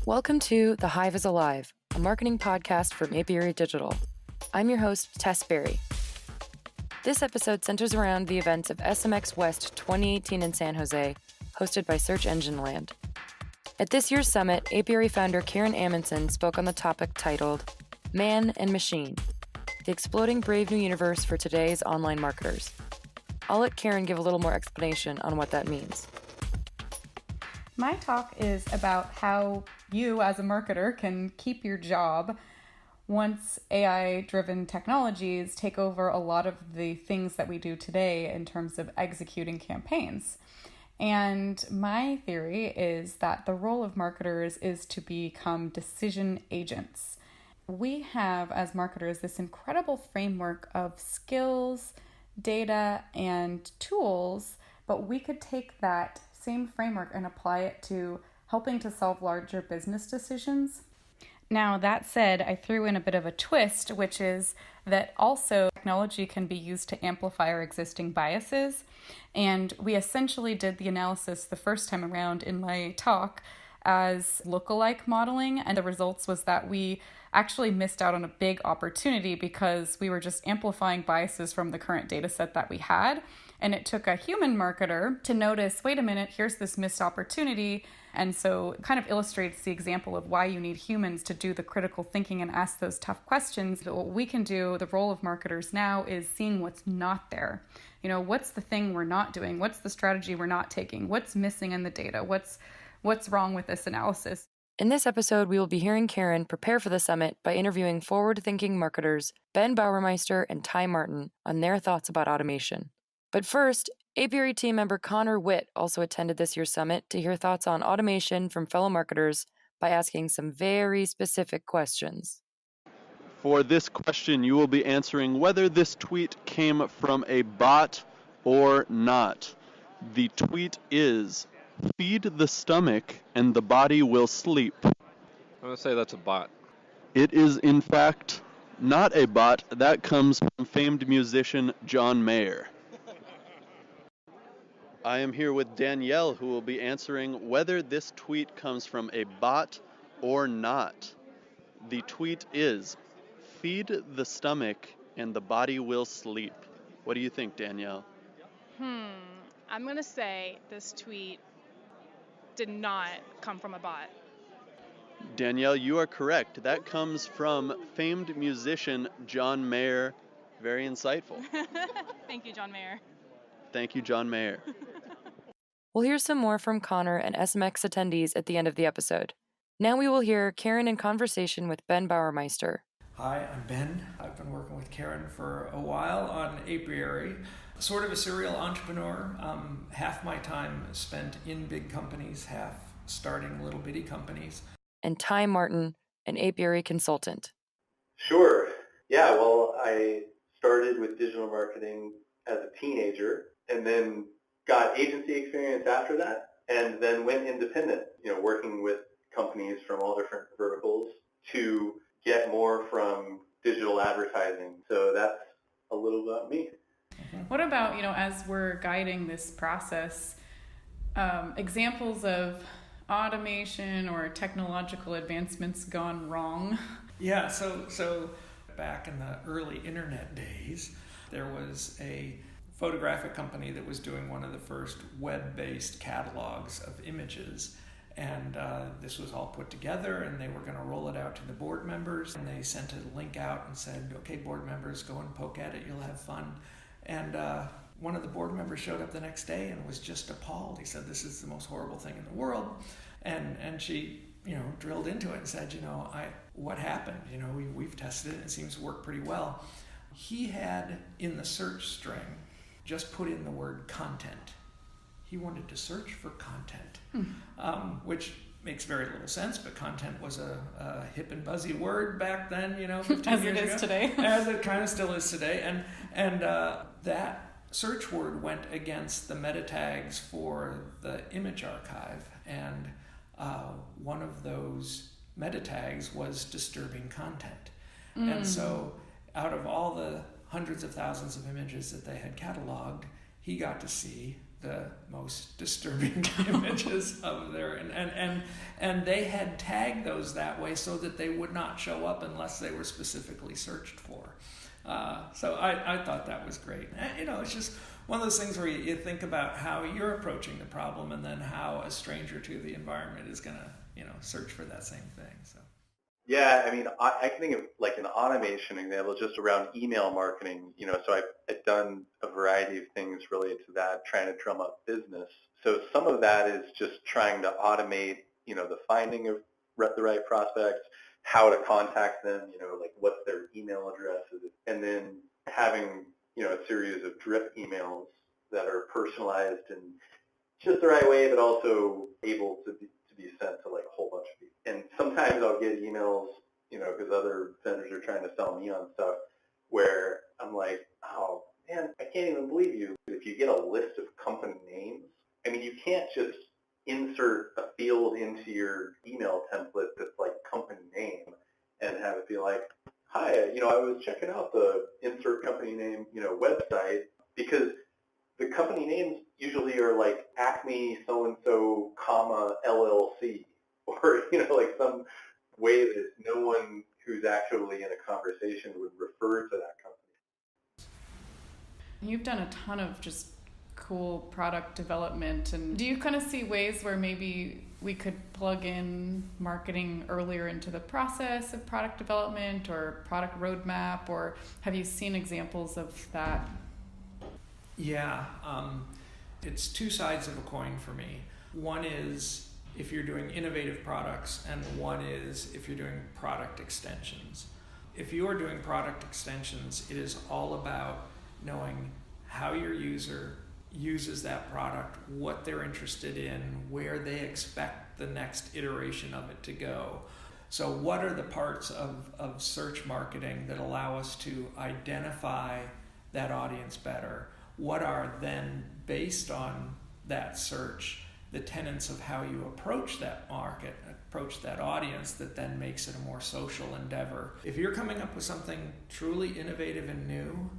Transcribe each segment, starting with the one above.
Welcome to The Hive is Alive, a marketing podcast from Apiary Digital. I'm your host, Tess Berry. This episode centers around the events of SMX West 2018 in San Jose, hosted by Search Engine Land. At this year's summit, Apiary founder Karen Amundson spoke on the topic titled Man and Machine, the exploding brave new universe for today's online marketers. I'll let Karen give a little more explanation on what that means. My talk is about how you as a marketer can keep your job once AI-driven technologies take over a lot of the things that we do today in terms of executing campaigns. And my theory is that the role of marketers is to become decision agents. We have, as marketers, this incredible framework of skills, data, and tools, but we could take that same framework and apply it to helping to solve larger business decisions. Now, that said, I threw in a bit of a twist, which is that also technology can be used to amplify our existing biases. And we essentially did the analysis the first time around in my talk as lookalike modeling. And the results was that we actually missed out on a big opportunity because we were just amplifying biases from the current data set that we had. And it took a human marketer to notice, wait a minute, here's this missed opportunity. And so it kind of illustrates the example of why you need humans to do the critical thinking and ask those tough questions. But what we can do, the role of marketers now, is seeing what's not there. You know, what's the thing we're not doing? What's the strategy we're not taking? What's missing in the data? What's wrong with this analysis? In this episode, we will be hearing Karen prepare for the summit by interviewing forward-thinking marketers Ben Bauermeister and Ty Martin on their thoughts about automation. But first, Apiary team member Connor Witt also attended this year's summit to hear thoughts on automation from fellow marketers by asking some very specific questions. For this question, you will be answering whether this tweet came from a bot or not. The tweet is, "Feed the stomach and the body will sleep." I'm going to say that's a bot. It is, in fact, not a bot. That comes from famed musician John Mayer. I am here with Danielle, who will be answering whether this tweet comes from a bot or not. The tweet is, "Feed the stomach and the body will sleep." What do you think, Danielle? I'm going to say this tweet did not come from a bot. Danielle, you are correct. That comes from famed musician John Mayer. Very insightful. Thank you, John Mayer. Thank you, John Mayer. We'll hear some more from Connor and SMX attendees at the end of the episode. Now we will hear Karen in conversation with Ben Bauermeister. Hi, I'm Ben. I've been working with Karen for a while on Apiary. Sort of a serial entrepreneur. Half my time is spent in big companies, half starting little bitty companies. And Ty Martin, an Apiary consultant. Sure. Yeah, well, I started with digital marketing as a teenager and then got agency experience after that and then went independent, working with companies from all different verticals to get more from digital advertising. So that's a little about me. What about, as we're guiding this process, examples of automation or technological advancements gone wrong? Yeah, so back in the early internet days, there was a photographic company that was doing one of the first web-based catalogs of images. And this was all put together, and they were going to roll it out to the board members. And they sent a link out and said, okay, board members, go and poke at it. You'll have fun. And one of the board members showed up the next day and was just appalled. He said, this is the most horrible thing in the world. And she, drilled into it and said, what happened? We've tested it. It seems to work pretty well. He had, in the search string, just put in the word content. He wanted to search for content, which makes very little sense, but content was a hip and buzzy word back then, 15 As years it is ago. today. As it kind of still is today. And that search word went against the meta tags for the image archive. And one of those meta tags was disturbing content. And so out of all the hundreds of thousands of images that they had cataloged, he got to see the most disturbing images of there, and they had tagged those that way so that they would not show up unless they were specifically searched for. So I thought that was great. And, it's just one of those things where you think about how you're approaching the problem, and then how a stranger to the environment is going to search for that same thing. So. Yeah, I mean, I can think of like an automation example just around email marketing. So I've done a variety of things related to that, trying to drum up business. So some of that is just trying to automate, the finding of the right prospects, how to contact them, like what's their email addresses, and then having, a series of drip emails that are personalized and just the right way, but also able to be sent to like a whole bunch of people. And sometimes I'll get emails, because other vendors are trying to sell me on stuff, where I'm like, oh man, I can't even believe you. If you get a list of company names, I mean, you can't just insert a field into your email template that's like company name and have it be like, hi, I was checking out the insert company name, website, because the company names usually are like Acme so-and-so, comma, LLC, or, like some way that no one who's actually in a conversation would refer to that company. You've done a ton of just cool product development. And do you kind of see ways where maybe we could plug in marketing earlier into the process of product development or product roadmap, or have you seen examples of that? Yeah, it's two sides of a coin for me. One is if you're doing innovative products, and one is if you're doing product extensions. If you are doing product extensions, it is all about knowing how your user uses that product, what they're interested in, where they expect the next iteration of it to go. So what are the parts of search marketing that allow us to identify that audience better? What are then, based on that search, the tenets of how you approach that market, approach that audience, that then makes it a more social endeavor? If you're coming up with something truly innovative and new,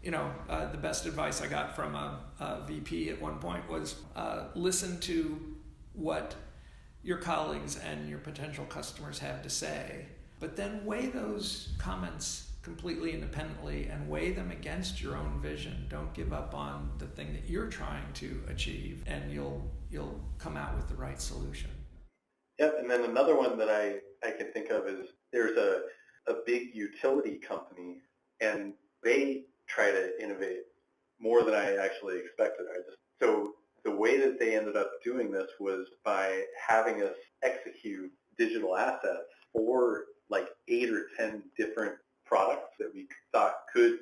the best advice I got from a VP at one point was listen to what your colleagues and your potential customers have to say, but then weigh those comments completely independently and weigh them against your own vision. Don't give up on the thing that you're trying to achieve, and you'll come out with the right solution. Yep, and then another one that I can think of is there's a big utility company, and they try to innovate more than I actually expected. So the way that they ended up doing this was by having us execute digital assets for like 8 or 10 different products that we thought could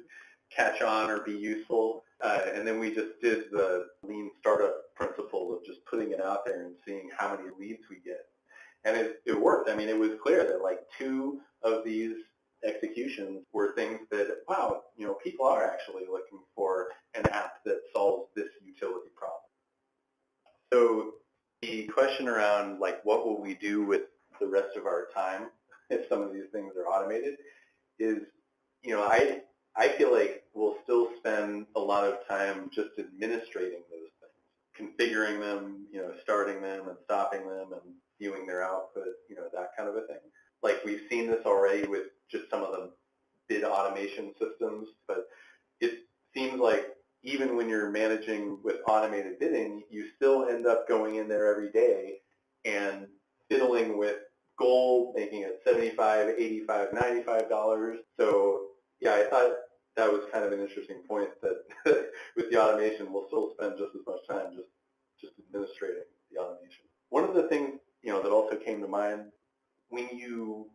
catch on or be useful. And then we just did the lean startup principle of just putting it out there and seeing how many leads we get. And it worked. I mean, it was clear that like 2 of these executions were things that, wow, people are actually looking for an app that solves this utility problem. So the question around like what will we do with the rest of our time if some of these things are automated is, I feel like we'll still spend a lot of time just administrating those things, configuring them, starting them and stopping them and viewing their output, that kind of a thing. Like we've seen this already with just some of the bid automation systems, but it seems like even when you're managing with automated bidding, you still end up going in there every day and fiddling with gold, making it $75, $85, $95. So yeah, I thought that was kind of an interesting point that with the automation, we'll still spend just as much time just administrating the automation. One of the things, that also came to mind, when you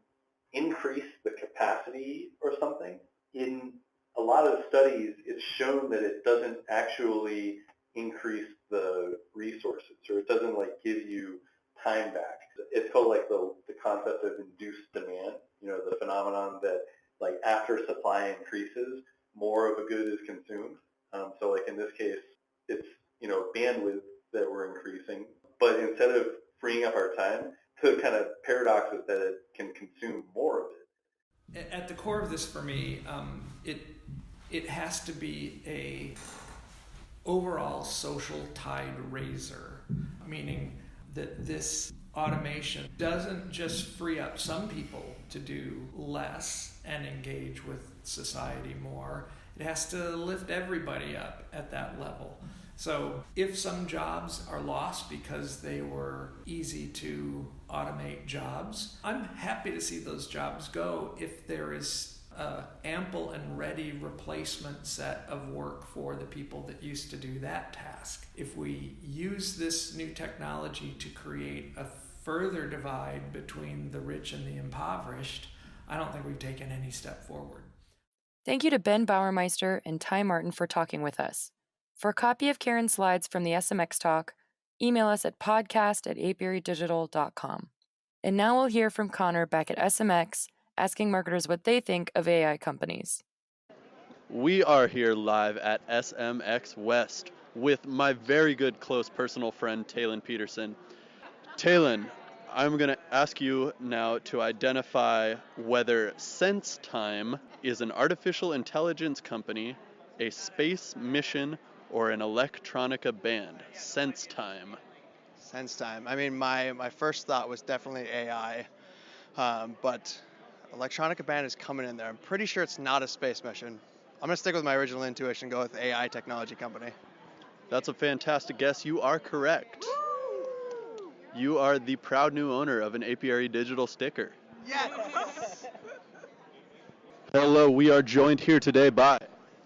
increase the capacity or something, in a lot of studies, it's shown that it doesn't actually increase the resources, or it doesn't give you time back. It's called the concept of induced demand, the phenomenon that after supply increases, more of a good is consumed. So in this case, it's, bandwidth that we're increasing, but instead of freeing up our time, the kind of paradox is that it can consume more of it. At the core of this for me, it has to be overall social tide raiser, meaning that this automation doesn't just free up some people to do less and engage with society more. It has to lift everybody up at that level. So if some jobs are lost because they were easy to automate jobs, I'm happy to see those jobs go if there is an ample and ready replacement set of work for the people that used to do that task. If we use this new technology to create a further divide between the rich and the impoverished, I don't think we've taken any step forward. Thank you to Ben Bauermeister and Ty Martin for talking with us. For a copy of Karen's slides from the SMX talk, email us at podcast@apiarydigital.com. And now we'll hear from Connor back at SMX, asking marketers what they think of AI companies. We are here live at SMX West with my very good close personal friend, Talon Peterson. Talon, I'm going to ask you now to identify whether SenseTime is an artificial intelligence company, a space mission, or an electronica band. SenseTime. SenseTime. I mean, my first thought was definitely AI, but electronica band is coming in there. I'm pretty sure it's not a space mission. I'm going to stick with my original intuition and go with AI technology company. That's a fantastic guess. You are correct. You are the proud new owner of an Apiary digital sticker. Yes! Hello, we are joined here today by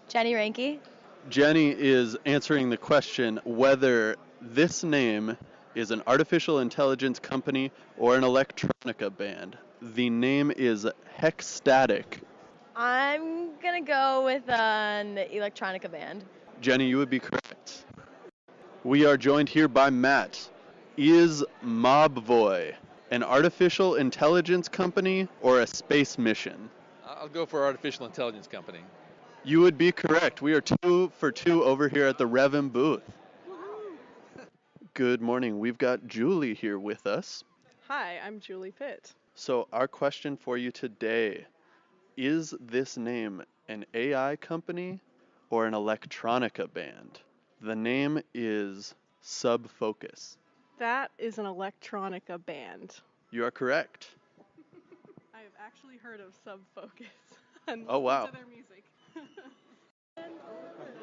Jenny Ranke. Jenny is answering the question whether this name is an artificial intelligence company or an electronica band. The name is Hexstatic. I'm gonna go with an electronica band. Jenny, you would be correct. We are joined here by Matt. Is Mobvoi an artificial intelligence company or a space mission? I'll go for artificial intelligence company. You would be correct. We are 2 for 2 over here at the Revim booth. Good morning. We've got Julie here with us. Hi, I'm Julie Pitt. So our question for you today, is this name an AI company or an electronica band? The name is Subfocus. That is an electronica band. You are correct. I have actually heard of Subfocus and Oh, wow. listened to their music.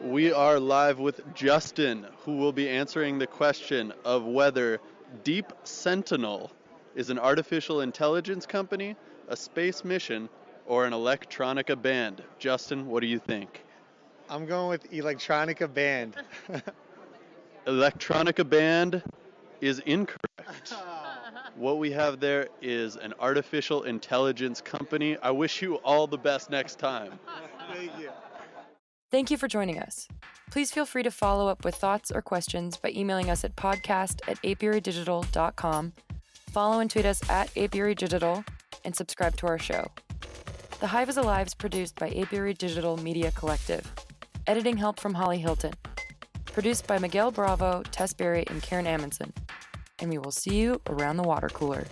We are live with Justin, who will be answering the question of whether Deep Sentinel is an artificial intelligence company, a space mission, or an electronica band. Justin, what do you think? I'm going with electronica band. Electronica band is incorrect. What we have there is an artificial intelligence company. I wish you all the best next time. Thank you. Thank you for joining us. Please feel free to follow up with thoughts or questions by emailing us at podcast@apiarydigital.com, follow and tweet us at apiarydigital, and subscribe to our show. The Hive is Alive is produced by Apiary Digital Media Collective. Editing help from Holly Hilton. Produced by Miguel Bravo, Tess Berry, and Karen Amundson. And we will see you around the water cooler.